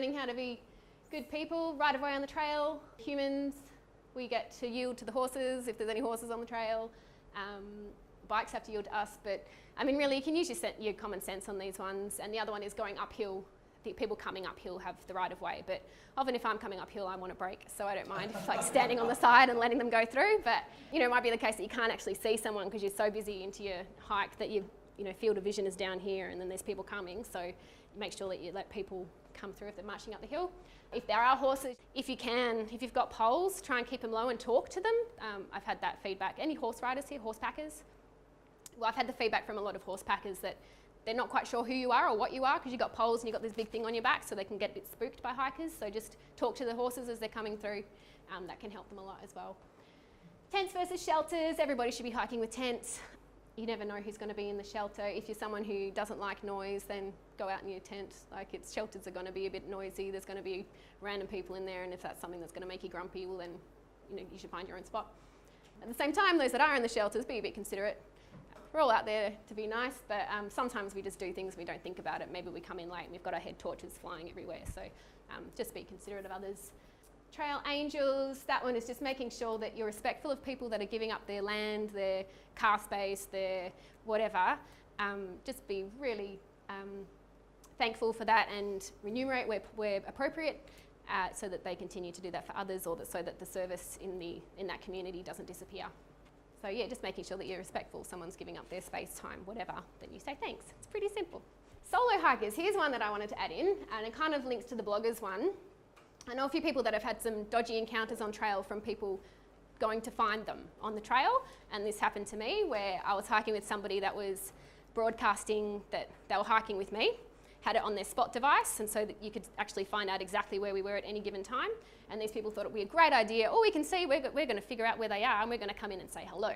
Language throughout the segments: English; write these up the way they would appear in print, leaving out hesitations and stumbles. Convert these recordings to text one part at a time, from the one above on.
learning how to be good people right away on the trail. Humans, we get to yield to the horses if there's any horses on the trail. Bikes have to yield to us, but I mean really you can use your common sense on these ones. And the other one is going uphill. The people coming uphill have the right of way, but often if I'm coming uphill I want to brake, so I don't mind like standing on the side and letting them go through. But it might be the case that you can't actually see someone because you're so busy into your hike that you field of vision is down here and then there's people coming, so make sure that you let people come through if they're marching up the hill. If there are horses, if you've got poles, try and keep them low and talk to them. I've had that feedback. Any horse riders here, horse packers? Well, I've had the feedback from a lot of horse packers that they're not quite sure who you are or what you are because you've got poles and you've got this big thing on your back, so they can get a bit spooked by hikers. So just talk to the horses as they're coming through. That can help them a lot as well. Tents versus shelters. Everybody should be hiking with tents. You never know who's going to be in the shelter. If you're someone who doesn't like noise, then go out in your tent. Shelters are going to be a bit noisy. There's going to be random people in there, and if that's something that's going to make you grumpy, well then you should find your own spot. At the same time, those that are in the shelters, be a bit considerate. We're all out there to be nice, but sometimes we just do things and we don't think about it. Maybe we come in late and we've got our head torches flying everywhere, so just be considerate of others. Trail angels, that one is just making sure that you're respectful of people that are giving up their land, their car space, their whatever. Just be really thankful for that and remunerate where appropriate so that they continue to do that for others, or so that the service in that community doesn't disappear. So yeah, just making sure that you're respectful. Someone's giving up their space, time, whatever, then you say thanks. It's pretty simple. Solo hikers, here's one that I wanted to add in, and it kind of links to the bloggers one. I know a few people that have had some dodgy encounters on trail from people going to find them on the trail, and this happened to me where I was hiking with somebody that was broadcasting that they were hiking with me, had it on their spot device, and so that you could actually find out exactly where we were at any given time. And these people thought it would be a great idea. We can see, we're going to figure out where they are and we're going to come in and say hello.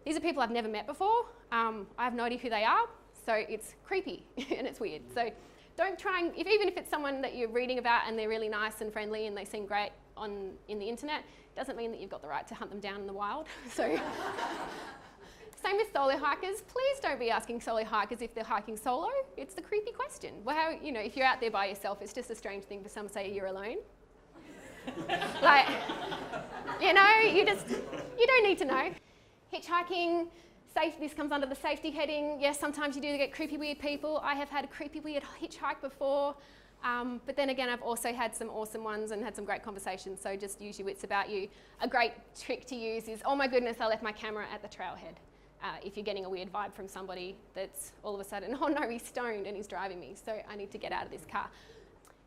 These are people I've never met before. I have no idea who they are, so it's creepy and it's weird. So don't try and, even if it's someone that you're reading about and they're really nice and friendly and they seem great in the internet, doesn't mean that you've got the right to hunt them down in the wild. So same with solo hikers. Please don't be asking solo hikers if they're hiking solo. It's the creepy question. Well, if you're out there by yourself, it's just a strange thing for some to say you're alone. You don't need to know. Hitchhiking, this comes under the safety heading. Yes, sometimes you do get creepy, weird people. I have had a creepy, weird hitchhike before. But then again, I've also had some awesome ones and had some great conversations, so just use your wits about you. A great trick to use is, oh my goodness, I left my camera at the trailhead. If you're getting a weird vibe from somebody that's all of a sudden, oh no, he's stoned and he's driving me, so I need to get out of this car.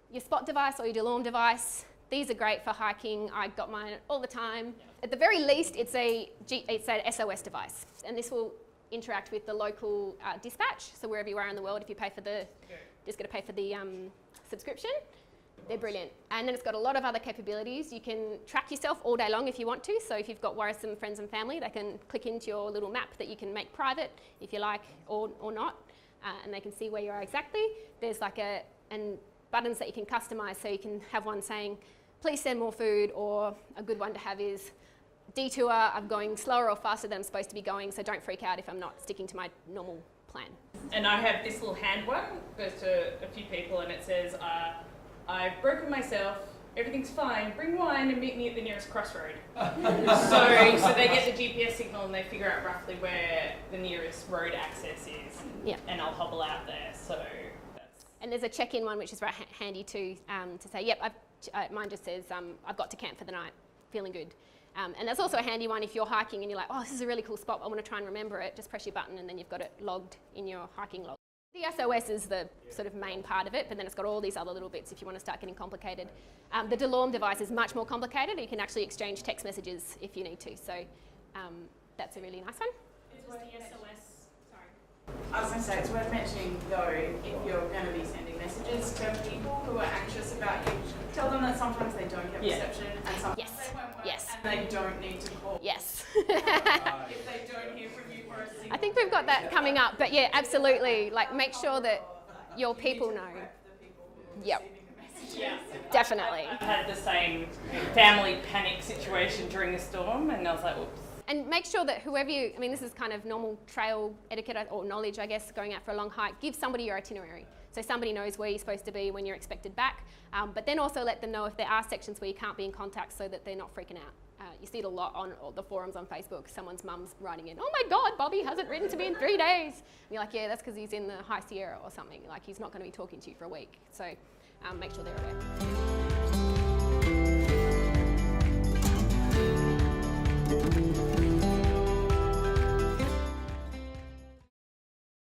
Your spot device or your Delorme device, these are great for hiking. I got mine all the time. At the very least, it's an SOS device, and this will interact with the local dispatch. So wherever you are in the world, if you pay for just got to pay for the subscription. They're brilliant. And then it's got a lot of other capabilities. You can track yourself all day long if you want to. So if you've got worrisome friends and family, they can click into your little map that you can make private if you like, or not, and they can see where you are exactly. There's and buttons that you can customize, so you can have one saying, please send more food, or a good one to have is, detour, I'm going slower or faster than I'm supposed to be going, so don't freak out if I'm not sticking to my normal plan. And I have this little hand one, goes to a few people, and it says, I've broken myself, everything's fine, bring wine and meet me at the nearest crossroad. so they get the GPS signal and they figure out roughly where the nearest road access is. Yeah. And I'll hobble out there, so that's... And there's a check-in one which is very handy too, to say, yep, mine just says, I've got to camp for the night, feeling good. And that's also a handy one if you're hiking and you're like, oh, this is a really cool spot, I want to try and remember it, just press your button and then you've got it logged in your hiking log. The SOS is the sort of main part of it, but then it's got all these other little bits if you want to start getting complicated. The Delorme device is much more complicated. You can actually exchange text messages if you need to, so that's a really nice one. It's worth the SOS, sorry. I was going to say, it's worth mentioning though, if you're going to be sending messages to people who are anxious about you, tell them that sometimes they don't get reception and sometimes they won't work and they don't need to call. Yes. If they don't hear from you for a single I think we've got that coming up, but yeah, absolutely. Like, make sure that your people know. Yep. Yeah. Definitely. I had the same family panic situation during the storm, and I was like, oops. And make sure that whoever you, I mean, this is kind of normal trail etiquette or knowledge, I guess, going out for a long hike. Give somebody your itinerary. So somebody knows where you're supposed to be when you're expected back. But then also let them know if there are sections where you can't be in contact so that they're not freaking out. You see it a lot on all the forums on Facebook. Someone's mum's writing in, oh my God, Bobby hasn't written to me in 3 days. And you're like, yeah, that's because he's in the High Sierra or something. Like, he's not going to be talking to you for a week. So make sure they're aware.